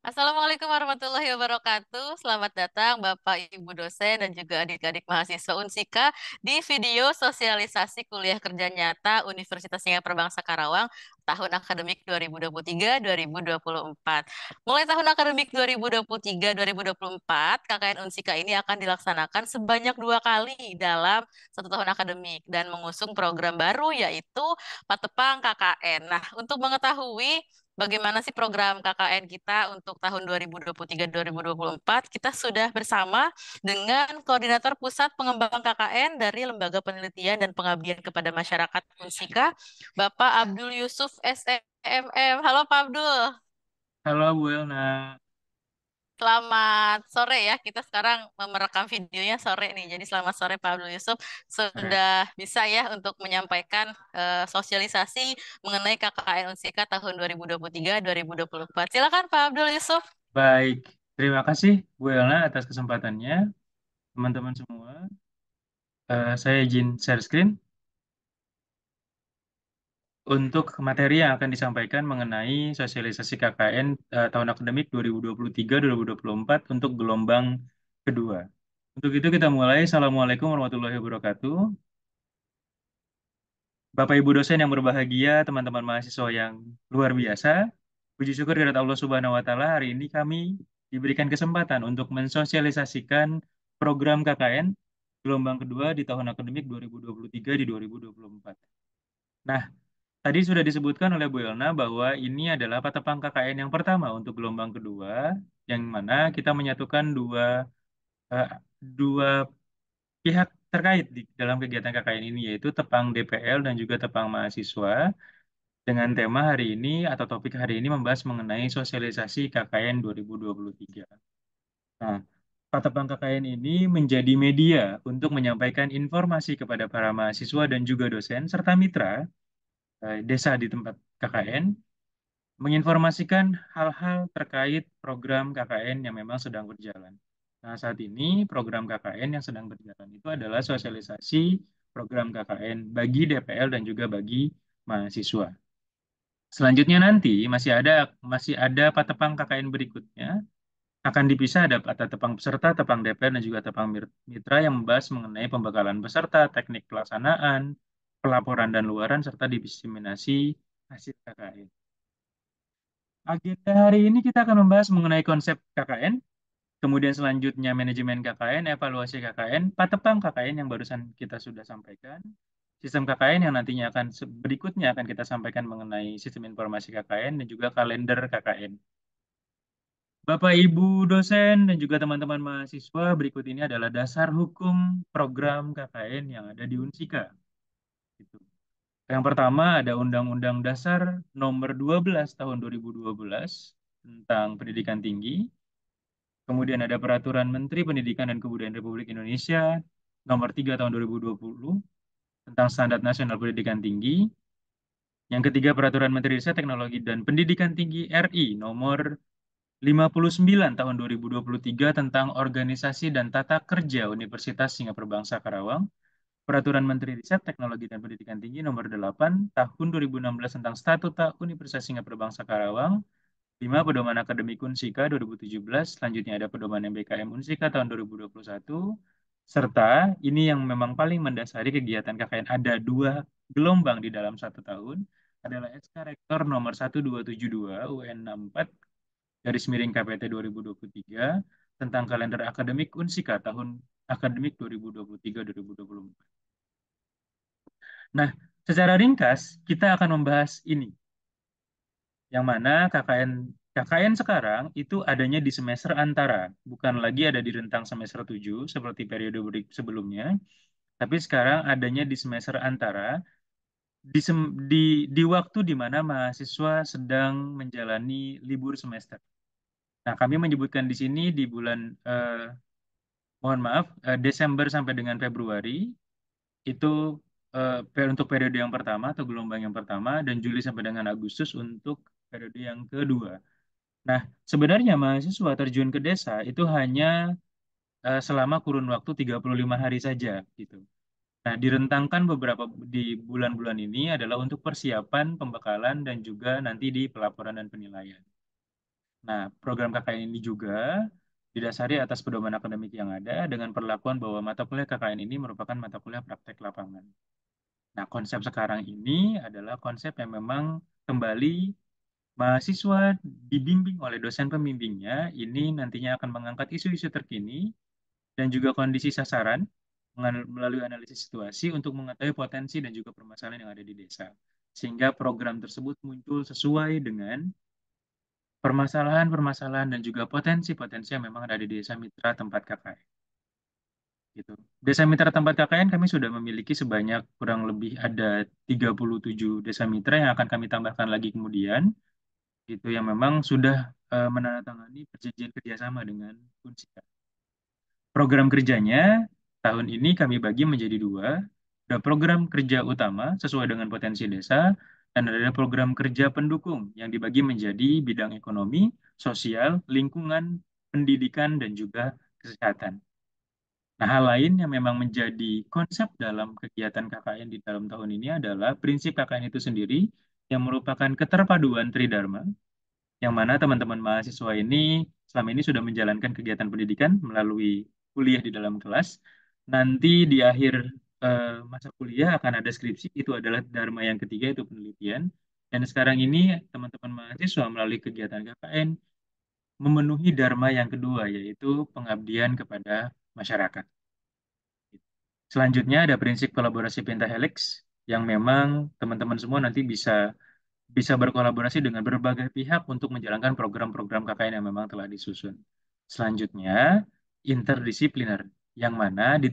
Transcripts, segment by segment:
Assalamualaikum warahmatullahi wabarakatuh. Selamat datang Bapak Ibu dosen dan juga adik-adik mahasiswa Unsika di video sosialisasi kuliah kerja nyata Universitas Singapura Bangsa Karawang tahun akademik 2023-2024. Mulai tahun akademik 2023-2024, KKN Unsika ini akan dilaksanakan sebanyak 2 kali dalam 1 tahun akademik dan mengusung program baru yaitu Patepang KKN. Nah, untuk mengetahui bagaimana sih program KKN kita untuk tahun 2023-2024? Kita sudah bersama dengan Koordinator Pusat Pengembangan KKN dari Lembaga Penelitian dan Pengabdian kepada Masyarakat Unsika, Bapak Abdul Yusuf SEMM. Halo Pak Abdul, Halo Bu Elna. selamat sore ya. Kita sekarang merekam videonya sore nih. Jadi selamat sore Pak Abdul Yusuf. Sore. Sudah bisa ya untuk menyampaikan sosialisasi mengenai KKN Unsika tahun 2023-2024. Silakan Pak Abdul Yusuf. Baik, terima kasih Bu Elna atas kesempatannya. Teman-teman semua, saya izin share screen untuk materi yang akan disampaikan mengenai sosialisasi KKN tahun akademik 2023-2024 untuk gelombang kedua. Untuk itu kita mulai. Assalamualaikum warahmatullahi wabarakatuh. Bapak Ibu dosen yang berbahagia, teman-teman mahasiswa yang luar biasa. Puji syukur kepada Allah Subhanahu wa taala, hari ini kami diberikan kesempatan untuk mensosialisasikan program KKN gelombang kedua di tahun akademik 2023 di 2024. Nah, tadi sudah disebutkan oleh Bu Elna bahwa ini adalah patepang KKN yang pertama untuk gelombang kedua, yang mana kita menyatukan eh, dua pihak terkait di dalam kegiatan KKN ini, yaitu Tepang DPL dan juga Tepang Mahasiswa, dengan tema hari ini atau topik hari ini membahas mengenai sosialisasi KKN 2023. Nah, Patepang KKN ini menjadi media untuk menyampaikan informasi kepada para mahasiswa dan juga dosen serta mitra desa di tempat KKN, menginformasikan hal-hal terkait program KKN yang memang sedang berjalan. Nah, saat ini program KKN yang sedang berjalan itu adalah sosialisasi program KKN bagi DPL dan juga bagi mahasiswa. Selanjutnya nanti masih ada patepang KKN berikutnya, akan dipisah, ada tepang peserta, tepang DPR, dan juga tepang mitra yang membahas mengenai pembekalan peserta, teknik pelaksanaan, pelaporan dan luaran, serta diseminasi hasil KKN. Agenda hari ini kita akan membahas mengenai konsep KKN, kemudian selanjutnya manajemen KKN, evaluasi KKN, patepang KKN yang barusan kita sudah sampaikan, sistem KKN yang nantinya berikutnya akan kita sampaikan mengenai sistem informasi KKN, dan juga kalender KKN. Bapak, Ibu dosen, dan juga teman-teman mahasiswa, berikut ini adalah dasar hukum program KKN yang ada di Unsika. Gitu. Yang pertama ada Undang-Undang Dasar Nomor 12 Tahun 2012 tentang Pendidikan Tinggi. Kemudian ada Peraturan Menteri Pendidikan dan Kebudayaan Republik Indonesia Nomor 3 Tahun 2020 tentang Standar Nasional Pendidikan Tinggi. Yang ketiga Peraturan Menteri Riset Teknologi dan Pendidikan Tinggi RI Nomor 59 tahun 2023 tentang organisasi dan tata kerja Universitas Singapura Bangsa Karawang, Peraturan Menteri Riset Teknologi dan Pendidikan Tinggi Nomor 8 tahun 2016 tentang Statuta Universitas Singapura Bangsa Karawang, 5 Pedoman Akademik Unsika 2017, selanjutnya ada Pedoman MBKM Unsika tahun 2021, serta ini yang memang paling mendasari kegiatan KKN, ada 2 gelombang di dalam 1 tahun, adalah SK Rektor nomor 1272 UN 64 garis miring KPT 2023 tentang kalender akademik Unsika tahun akademik 2023-2024. Nah, secara ringkas kita akan membahas ini, yang mana KKN sekarang itu adanya di semester antara, bukan lagi ada di rentang semester 7 seperti periode sebelumnya, tapi sekarang adanya di semester antara, di, di waktu di mana mahasiswa sedang menjalani libur semester. Nah, kami menyebutkan di sini di bulan mohon maaf, Desember sampai dengan Februari itu untuk periode yang pertama atau gelombang yang pertama, dan Juli sampai dengan Agustus untuk periode yang kedua. Nah, sebenarnya mahasiswa terjun ke desa itu hanya selama kurun waktu 35 hari saja gitu. Nah, direntangkan beberapa di bulan-bulan ini adalah untuk persiapan, pembekalan, dan juga nanti di pelaporan dan penilaian. Nah, program KKN ini juga didasari atas pedoman akademik yang ada dengan perlakuan bahwa mata kuliah KKN ini merupakan mata kuliah praktek lapangan. Nah, konsep sekarang ini adalah konsep yang memang kembali mahasiswa dibimbing oleh dosen pembimbingnya ini nantinya akan mengangkat isu-isu terkini dan juga kondisi sasaran melalui analisis situasi untuk mengetahui potensi dan juga permasalahan yang ada di desa. Sehingga program tersebut muncul sesuai dengan permasalahan-permasalahan dan juga potensi-potensi yang memang ada di desa mitra tempat KKN. Gitu. Desa mitra tempat KKN kami sudah memiliki sebanyak kurang lebih ada 37 desa mitra yang akan kami tambahkan lagi kemudian, gitu yang memang sudah menandatangani perjanjian kerjasama dengan Unsika. Program kerjanya tahun ini kami bagi menjadi dua. Ada program kerja utama sesuai dengan potensi desa, dan ada program kerja pendukung yang dibagi menjadi bidang ekonomi, sosial, lingkungan, pendidikan, dan juga kesehatan. Nah, hal lain yang memang menjadi konsep dalam kegiatan KKN di dalam tahun ini adalah prinsip KKN itu sendiri yang merupakan keterpaduan Tridharma, yang mana teman-teman mahasiswa ini selama ini sudah menjalankan kegiatan pendidikan melalui kuliah di dalam kelas. Nanti di akhir masa kuliah akan ada skripsi, itu adalah dharma yang ketiga, itu penelitian. Dan sekarang ini teman-teman mahasiswa melalui kegiatan KKN memenuhi dharma yang kedua, yaitu pengabdian kepada masyarakat. Selanjutnya ada prinsip kolaborasi pentahelix yang memang teman-teman semua nanti bisa bisa berkolaborasi dengan berbagai pihak untuk menjalankan program-program KKN yang memang telah disusun. Selanjutnya, interdisipliner, yang mana di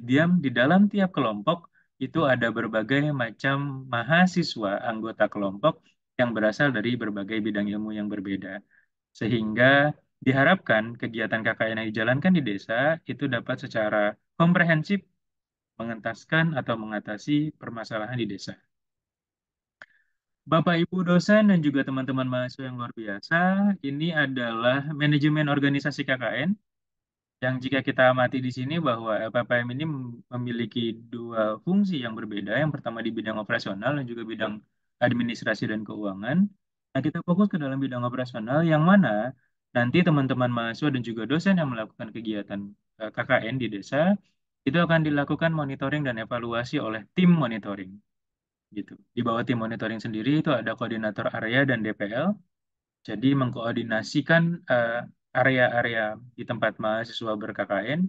dalam tiap kelompok itu ada berbagai macam mahasiswa anggota kelompok yang berasal dari berbagai bidang ilmu yang berbeda. Sehingga diharapkan kegiatan KKN yang dijalankan di desa itu dapat secara komprehensif mengentaskan atau mengatasi permasalahan di desa. Bapak Ibu dosen dan juga teman-teman mahasiswa yang luar biasa, ini adalah manajemen organisasi KKN yang jika kita amati di sini bahwa LPPM ini memiliki dua fungsi yang berbeda. Yang pertama di bidang operasional dan juga bidang administrasi dan keuangan. Nah, kita fokus ke dalam bidang operasional yang mana nanti teman-teman mahasiswa dan juga dosen yang melakukan kegiatan KKN di desa itu akan dilakukan monitoring dan evaluasi oleh tim monitoring gitu. Di bawah tim monitoring sendiri itu ada koordinator area dan DPL, jadi mengkoordinasikan area-area di tempat mahasiswa ber-KKN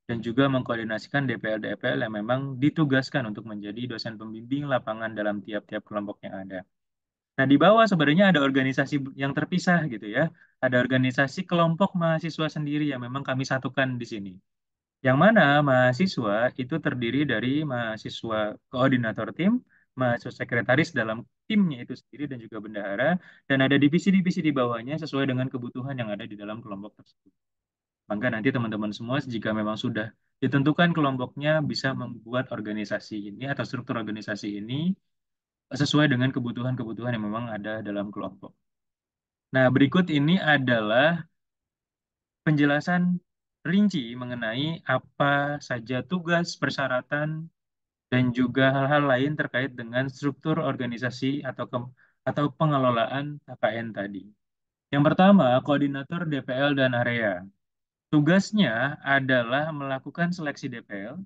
dan juga mengkoordinasikan DPL-DPL yang memang ditugaskan untuk menjadi dosen pembimbing lapangan dalam tiap-tiap kelompok yang ada. Nah, di bawah sebenarnya ada organisasi yang terpisah gitu ya. Ada organisasi kelompok mahasiswa sendiri yang memang kami satukan di sini. Yang mana mahasiswa itu terdiri dari mahasiswa koordinator tim, mahasiswa sekretaris dalam timnya itu sendiri dan juga bendahara, dan ada divisi-divisi di bawahnya sesuai dengan kebutuhan yang ada di dalam kelompok tersebut. Maka nanti teman-teman semua jika memang sudah ditentukan kelompoknya bisa membuat organisasi ini atau struktur organisasi ini sesuai dengan kebutuhan-kebutuhan yang memang ada dalam kelompok. Nah, berikut ini adalah penjelasan rinci mengenai apa saja tugas, persyaratan, dan juga hal-hal lain terkait dengan struktur organisasi atau pengelolaan KKN tadi. Yang pertama, koordinator DPL dan area. Tugasnya adalah melakukan seleksi DPL.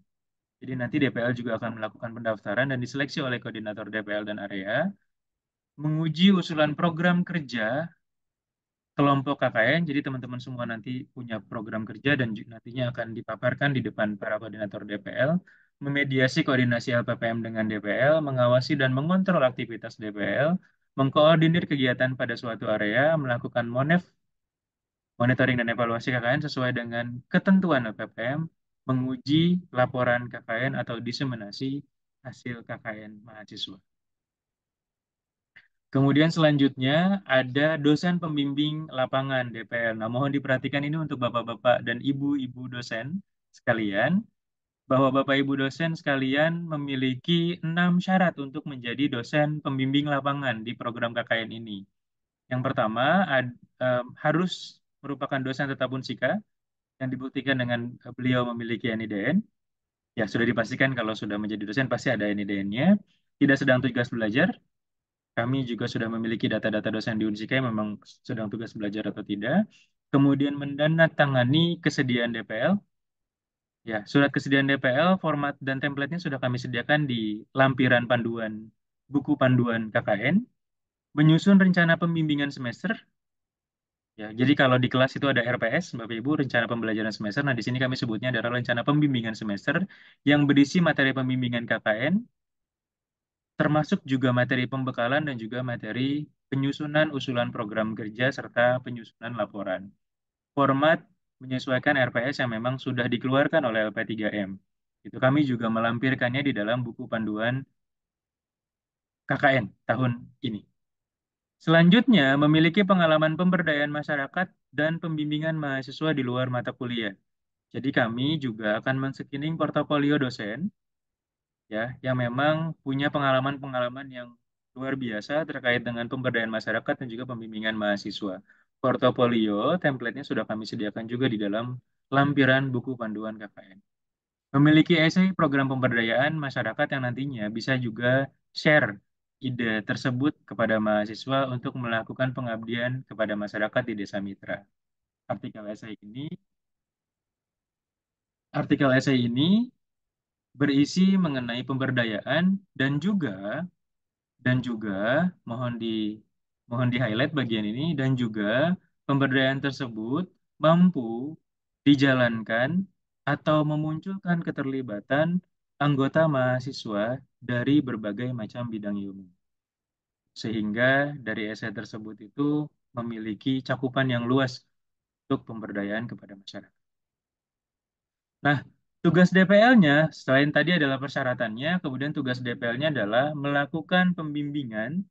Jadi nanti DPL juga akan melakukan pendaftaran dan diseleksi oleh koordinator DPL dan area, menguji usulan program kerja kelompok KKN. Jadi teman-teman semua nanti punya program kerja dan nantinya akan dipaparkan di depan para koordinator DPL, memediasi koordinasi LPPM dengan DPL, mengawasi dan mengontrol aktivitas DPL, mengkoordinir kegiatan pada suatu area, melakukan monitoring dan evaluasi KKN sesuai dengan ketentuan LPPM, menguji laporan KKN atau diseminasi hasil KKN mahasiswa. Kemudian selanjutnya ada dosen pembimbing lapangan DPL. Nah, mohon diperhatikan ini untuk bapak-bapak dan ibu-ibu dosen sekalian, bahwa bapak ibu dosen sekalian memiliki 6 syarat untuk menjadi dosen pembimbing lapangan di program KKN ini. Yang pertama, harus merupakan dosen tetap Unsika yang dibuktikan dengan beliau memiliki NIDN. Ya, sudah dipastikan kalau sudah menjadi dosen pasti ada NIDN-nya. Tidak sedang tugas belajar, Kami juga sudah memiliki data-data dosen di Unsika yang memang sedang tugas belajar atau tidak. Kemudian mendandatangani kesediaan DPL. Ya, surat kesediaan DPL, format dan template-nya sudah kami sediakan di lampiran panduan buku panduan KKN. Menyusun rencana pembimbingan semester. Ya, jadi kalau di kelas itu ada RPS, Bapak Ibu, rencana pembelajaran semester. Nah, di sini kami sebutnya adalah rencana pembimbingan semester yang berisi materi pembimbingan KKN, termasuk juga materi pembekalan dan juga materi penyusunan usulan program kerja serta penyusunan laporan. Format menyesuaikan RPS yang memang sudah dikeluarkan oleh LP3M. Itu kami juga melampirkannya di dalam buku panduan KKN tahun ini. Selanjutnya, memiliki pengalaman pemberdayaan masyarakat dan pembimbingan mahasiswa di luar mata kuliah. Jadi kami juga akan men-screening portofolio dosen ya yang memang punya pengalaman-pengalaman yang luar biasa terkait dengan pemberdayaan masyarakat dan juga pembimbingan mahasiswa. Portofolio template-nya sudah kami sediakan juga di dalam lampiran buku panduan KKN. Memiliki esai program pemberdayaan masyarakat yang nantinya bisa juga share ide tersebut kepada mahasiswa untuk melakukan pengabdian kepada masyarakat di Desa Mitra. Artikel esai ini, artikel esai ini berisi mengenai pemberdayaan dan juga mohon di highlight bagian ini dan juga pemberdayaan tersebut mampu dijalankan atau memunculkan keterlibatan anggota mahasiswa dari berbagai macam bidang ilmu. Sehingga dari esai tersebut itu memiliki cakupan yang luas untuk pemberdayaan kepada masyarakat. Nah, tugas DPL-nya selain tadi adalah persyaratannya, kemudian tugas DPL-nya adalah melakukan pembimbingan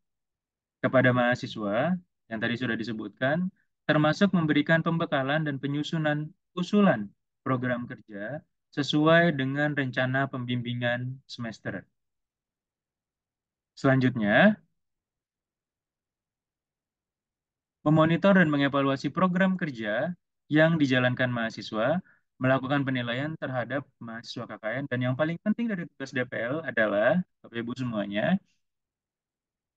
kepada mahasiswa yang tadi sudah disebutkan, termasuk memberikan pembekalan dan penyusunan usulan program kerja sesuai dengan rencana pembimbingan semester. Selanjutnya, memonitor dan mengevaluasi program kerja yang dijalankan mahasiswa, melakukan penilaian terhadap mahasiswa KKN, dan yang paling penting dari tugas DPL adalah, Bapak Ibu semuanya,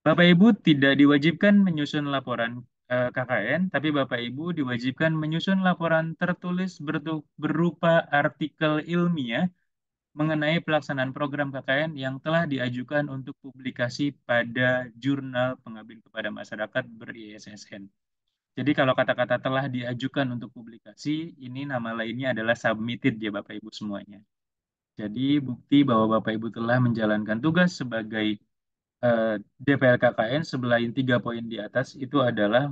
Bapak Ibu tidak diwajibkan menyusun laporan KKN, tapi Bapak Ibu diwajibkan menyusun laporan tertulis berupa artikel ilmiah mengenai pelaksanaan program KKN yang telah diajukan untuk publikasi pada Jurnal Pengabdian kepada Masyarakat ber-ISSN. Jadi kalau kata-kata telah diajukan untuk publikasi, ini nama lainnya adalah submitted ya Bapak Ibu semuanya. Jadi bukti bahwa Bapak Ibu telah menjalankan tugas sebagai DPL KKN selain 3 poin di atas itu adalah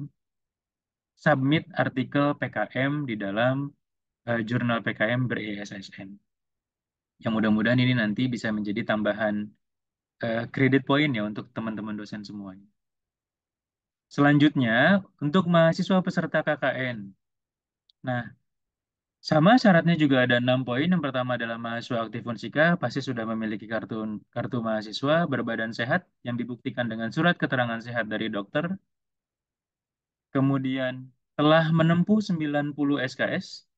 submit artikel PKM di dalam jurnal PKM ber-ESSN. Yang mudah-mudahan ini nanti bisa menjadi tambahan kredit poin ya untuk teman-teman dosen semuanya. Selanjutnya, untuk mahasiswa peserta KKN. Nah, sama syaratnya juga ada 6 poin. Yang pertama adalah mahasiswa aktif Unsika pasti sudah memiliki kartu mahasiswa berbadan sehat yang dibuktikan dengan surat keterangan sehat dari dokter. Kemudian telah menempuh 90 SKS,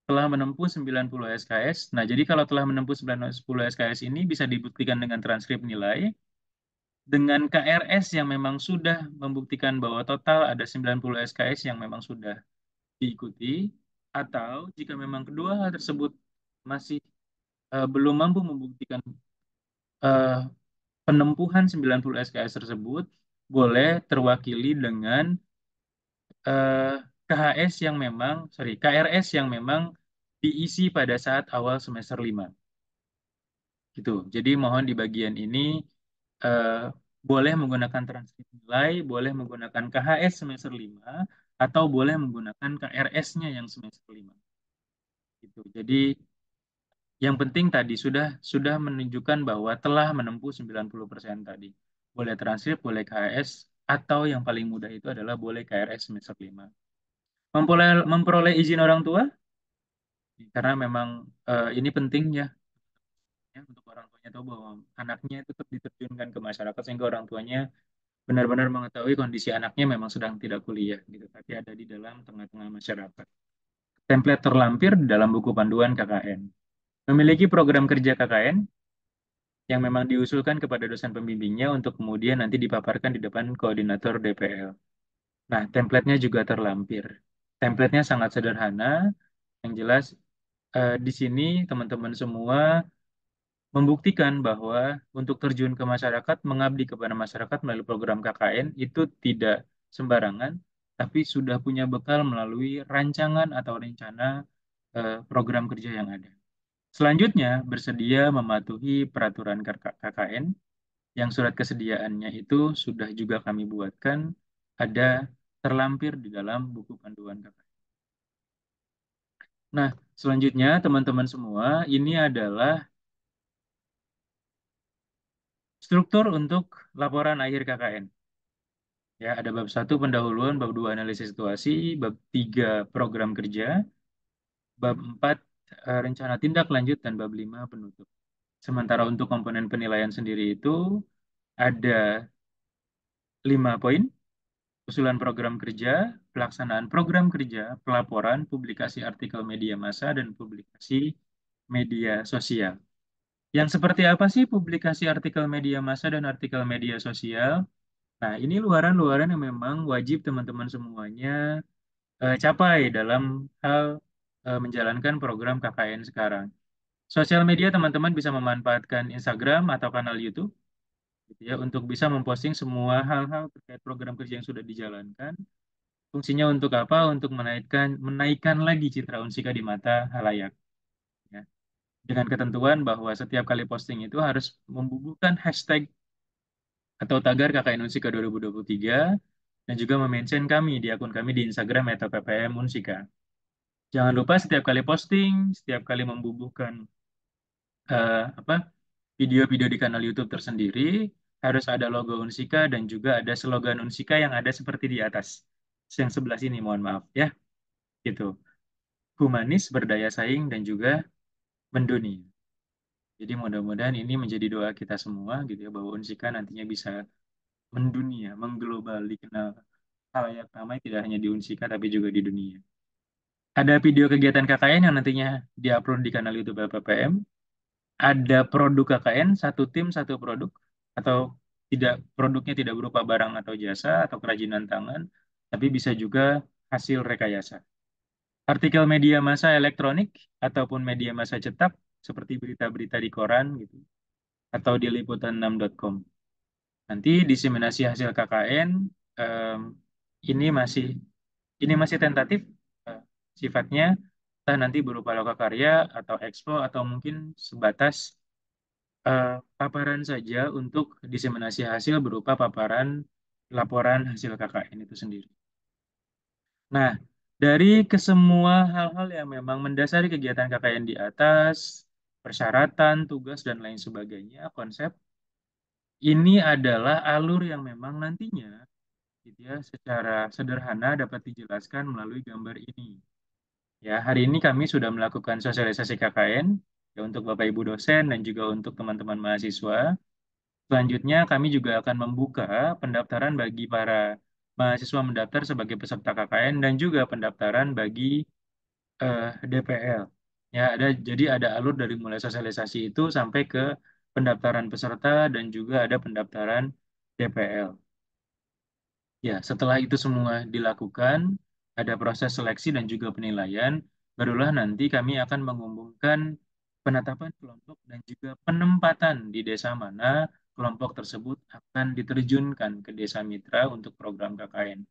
telah menempuh 90 SKS. Nah, jadi kalau telah menempuh 90 SKS ini bisa dibuktikan dengan transkrip nilai, dengan KRS yang memang sudah membuktikan bahwa total ada 90 SKS yang memang sudah diikuti, atau jika memang kedua hal tersebut masih belum mampu membuktikan eh, penempuhan 90 SKS tersebut, boleh terwakili dengan eh, KHS yang memang, sorry, KRS yang memang diisi pada saat awal semester 5. Gitu. Jadi mohon di bagian ini eh, boleh menggunakan transkrip nilai, boleh menggunakan KHS semester 5, atau boleh menggunakan KRS-nya yang semester 5. Gitu. Jadi yang penting tadi sudah menunjukkan bahwa telah menempuh 90% tadi. Boleh transkrip, boleh KHS, atau yang paling mudah itu adalah boleh KRS semester 5. Memperoleh izin orang tua, karena memang ini penting ya, untuk orang tuanya tahu bahwa anaknya itu tetap diterjunkan ke masyarakat sehingga orang tuanya benar-benar mengetahui kondisi anaknya memang sedang tidak kuliah gitu, tapi ada di dalam tengah-tengah masyarakat. Template terlampir di dalam buku panduan KKN. Memiliki program kerja KKN, yang memang diusulkan kepada dosen pembimbingnya untuk kemudian nanti dipaparkan di depan koordinator DPL. Nah, template-nya juga terlampir. Template-nya sangat sederhana, yang jelas di sini teman-teman semua membuktikan bahwa untuk terjun ke masyarakat, mengabdi kepada masyarakat melalui program KKN itu tidak sembarangan, tapi sudah punya bekal melalui rancangan atau rencana program kerja yang ada. Selanjutnya, bersedia mematuhi peraturan KKN yang surat kesediaannya itu sudah juga kami buatkan, ada terlampir di dalam buku panduan KKN. Nah, selanjutnya teman-teman semua, ini adalah struktur untuk laporan akhir KKN. Ya, ada bab 1 pendahuluan, bab 2 analisis situasi, bab 3 program kerja, bab 4 rencana tindak lanjut, dan bab 5 penutup. Sementara untuk komponen penilaian sendiri itu ada 5 poin: usulan program kerja, pelaksanaan program kerja, pelaporan, publikasi artikel media massa, dan publikasi media sosial. Yang seperti apa sih publikasi artikel media massa dan artikel media sosial? Nah, ini luaran-luaran yang memang wajib teman-teman semuanya capai dalam hal menjalankan program KKN sekarang. Sosial media teman-teman bisa memanfaatkan Instagram atau kanal YouTube gitu ya untuk bisa memposting semua hal-hal terkait program kerja yang sudah dijalankan. Fungsinya untuk apa? Untuk menaikkan lagi citra Unsika di mata halayak. Ya. Dengan ketentuan bahwa setiap kali posting itu harus membubuhkan hashtag atau tagar KKN Unsika 2023 dan juga memention kami di akun kami di Instagram atau ppm Unsika. Jangan lupa setiap kali posting, setiap kali membubuhkan apa video-video di kanal YouTube tersendiri harus ada logo Unsika dan juga ada slogan Unsika yang ada seperti di atas. Yang sebelah sini, mohon maaf ya, gitu. Humanis, berdaya saing, dan juga mendunia. Jadi mudah-mudahan ini menjadi doa kita semua gitu ya bahwa Unsika nantinya bisa mendunia, mengglobal, dikenal halayak ramai tidak hanya di Unsika tapi juga di dunia. Ada video kegiatan KKN yang nantinya diupload di kanal YouTube LPPM. Ada produk KKN, satu tim satu produk, atau tidak, produknya tidak berupa barang atau jasa atau kerajinan tangan, tapi bisa juga hasil rekayasa. Artikel media massa elektronik ataupun media massa cetak seperti berita-berita di koran gitu atau di liputan6.com. Nanti diseminasi hasil KKN em, ini masih tentatif eh, sifatnya, entah nanti berupa lokakarya atau expo atau mungkin sebatas paparan saja untuk diseminasi hasil berupa paparan laporan hasil KKN itu sendiri. Nah, dari kesemua hal-hal yang memang mendasari kegiatan KKN di atas, persyaratan, tugas, dan lain sebagainya, konsep ini adalah alur yang memang nantinya gitu ya, secara sederhana dapat dijelaskan melalui gambar ini. Ya, hari ini kami sudah melakukan sosialisasi KKN ya, untuk Bapak Ibu dosen dan juga untuk teman-teman mahasiswa. Selanjutnya, kami juga akan membuka pendaftaran bagi para mahasiswa mendaftar sebagai peserta KKN dan juga pendaftaran bagi DPL. Ya, jadi ada alur dari mulai sosialisasi itu sampai ke pendaftaran peserta dan juga ada pendaftaran DPL. Ya, setelah itu semua dilakukan, ada proses seleksi dan juga penilaian, barulah nanti kami akan mengumumkan penetapan kelompok dan juga penempatan di desa mana kelompok tersebut akan diterjunkan ke desa mitra untuk program KKN.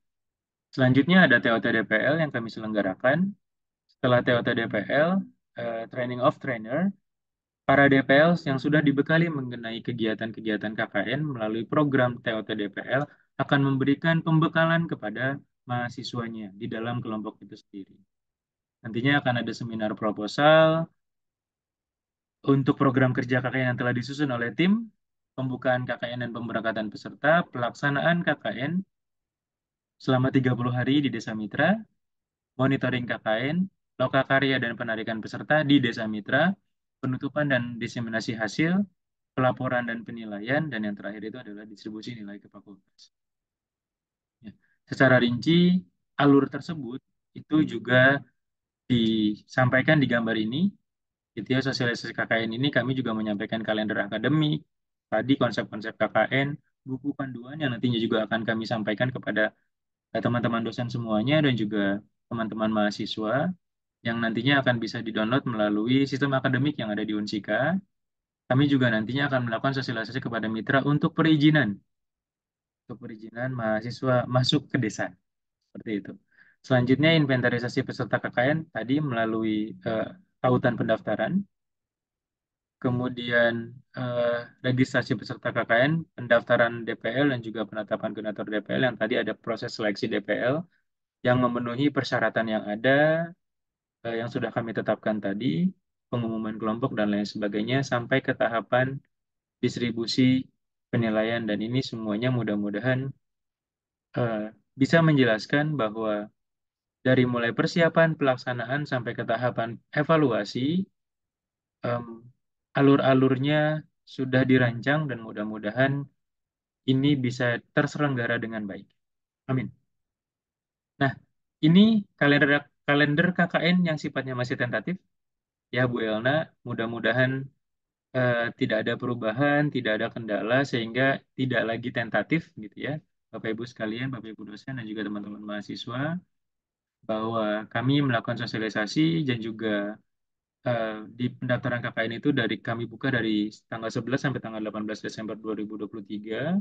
Selanjutnya ada TOT DPL yang kami selenggarakan. Setelah TOT DPL, Training of Trainer, para DPL yang sudah dibekali mengenai kegiatan-kegiatan KKN melalui program TOT DPL akan memberikan pembekalan kepada mahasiswanya di dalam kelompok itu sendiri. Nantinya akan ada seminar proposal untuk program kerja KKN yang telah disusun oleh tim, pembukaan KKN dan pemberangkatan peserta, pelaksanaan KKN selama 30 hari di Desa Mitra, monitoring KKN, lokakarya dan penarikan peserta di Desa Mitra, penutupan dan diseminasi hasil, pelaporan dan penilaian, dan yang terakhir itu adalah distribusi nilai ke fakultas. Ya. Secara rinci, alur tersebut itu juga disampaikan di gambar ini. Gitu ya, sosialisasi KKN ini kami juga menyampaikan kalender akademik, tadi konsep-konsep KKN, buku panduan yang nantinya juga akan kami sampaikan kepada teman-teman dosen semuanya dan juga teman-teman mahasiswa yang nantinya akan bisa didownload melalui sistem akademik yang ada di Unsika. Kami juga nantinya akan melakukan sosialisasi kepada mitra untuk perizinan mahasiswa masuk ke desa, seperti itu. Selanjutnya inventarisasi peserta KKN tadi melalui tautan pendaftaran, kemudian registrasi peserta KKN, pendaftaran DPL dan juga penetapan koordinator DPL yang tadi ada proses seleksi DPL yang memenuhi persyaratan yang ada, yang sudah kami tetapkan tadi, pengumuman kelompok dan lain sebagainya sampai ke tahapan distribusi penilaian dan ini semuanya mudah-mudahan eh, bisa menjelaskan bahwa dari mulai persiapan pelaksanaan sampai ke tahapan evaluasi, em, alur-alurnya sudah dirancang dan mudah-mudahan ini bisa terselenggara dengan baik. Amin. Nah, ini kalender kalender KKN yang sifatnya masih tentatif ya Bu Elna. Mudah-mudahan tidak ada perubahan, tidak ada kendala sehingga tidak lagi tentatif gitu ya. Bapak Ibu sekalian, Bapak Ibu dosen dan juga teman-teman mahasiswa bahwa kami melakukan sosialisasi dan juga eh, di pendaftaran KKN itu dari kami buka dari tanggal 11 sampai tanggal 18 Desember 2023.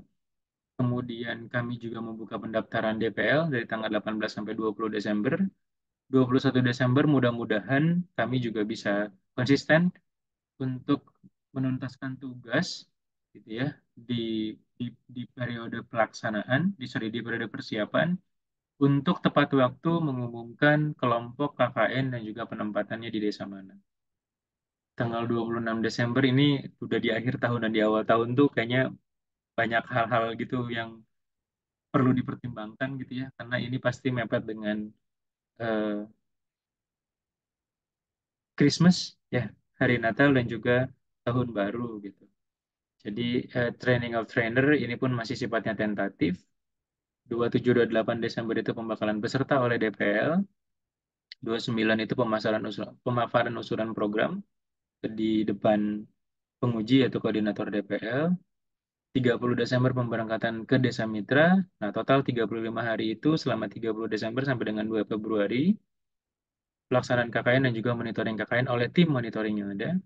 Kemudian kami juga membuka pendaftaran DPL dari tanggal 18 sampai 20 Desember. 21 Desember mudah-mudahan kami juga bisa konsisten untuk menuntaskan tugas gitu ya di di periode pelaksanaan, di periode persiapan untuk tepat waktu mengumumkan kelompok KKN dan juga penempatannya di desa mana. Tanggal 26 Desember ini udah di akhir tahun dan di awal tahun tuh kayaknya banyak hal-hal gitu yang perlu dipertimbangkan gitu ya karena ini pasti mepet dengan eh, Christmas ya, hari Natal dan juga tahun baru gitu. Jadi training of trainer ini pun masih sifatnya tentatif. 27-28 Desember itu pembakalan peserta oleh DPL. 29 itu pemaparan usulan program di depan penguji atau koordinator DPL. 30 Desember pemberangkatan ke Desa Mitra. Nah, total 35 hari itu selama 30 Desember sampai dengan 2 Februari. Pelaksanaan KKN dan juga monitoring KKN oleh tim monitoring yang ada.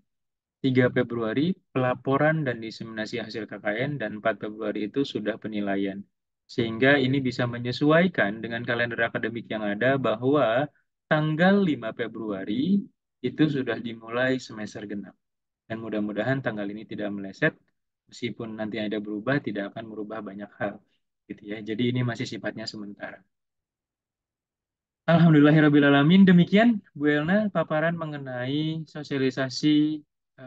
3 Februari pelaporan dan diseminasi hasil KKN dan 4 Februari itu sudah penilaian. Sehingga ini bisa menyesuaikan dengan kalender akademik yang ada bahwa tanggal 5 Februari itu sudah dimulai semester genap. Dan mudah-mudahan tanggal ini tidak meleset, meskipun nanti ada berubah, tidak akan merubah banyak hal. Gitu ya. Jadi ini masih sifatnya sementara. Alhamdulillahirrabbilalamin. Demikian, Bu Elna, paparan mengenai sosialisasi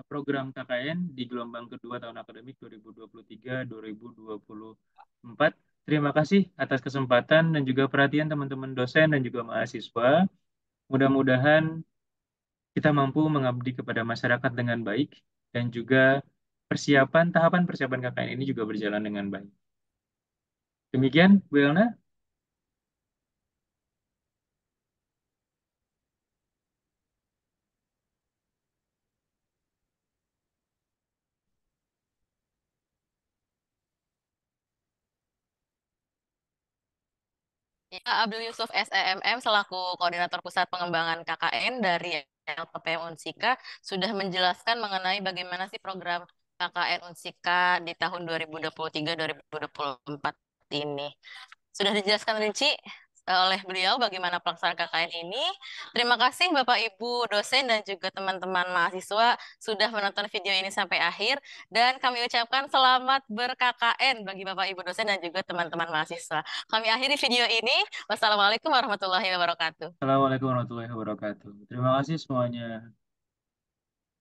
program KKN di gelombang kedua tahun akademik 2023-2024. Terima kasih atas kesempatan dan juga perhatian teman-teman dosen dan juga mahasiswa. Mudah-mudahan kita mampu mengabdi kepada masyarakat dengan baik dan juga tahapan persiapan KKN ini juga berjalan dengan baik. Demikian, Bu Elna. Ya, Abdul Yusuf SEMM selaku Koordinator Pusat Pengembangan KKN dari LPPM Unsika sudah menjelaskan mengenai bagaimana sih program KKN Unsika di tahun 2023-2024 ini. Sudah dijelaskan rinci oleh beliau bagaimana pelaksanaan KKN ini. Terima kasih Bapak Ibu dosen dan juga teman-teman mahasiswa sudah menonton video ini sampai akhir dan kami ucapkan selamat ber-KKN bagi Bapak Ibu dosen dan juga teman-teman mahasiswa. Kami akhiri video ini. Wassalamualaikum warahmatullahi wabarakatuh. Assalamualaikum warahmatullahi wabarakatuh. Terima kasih semuanya.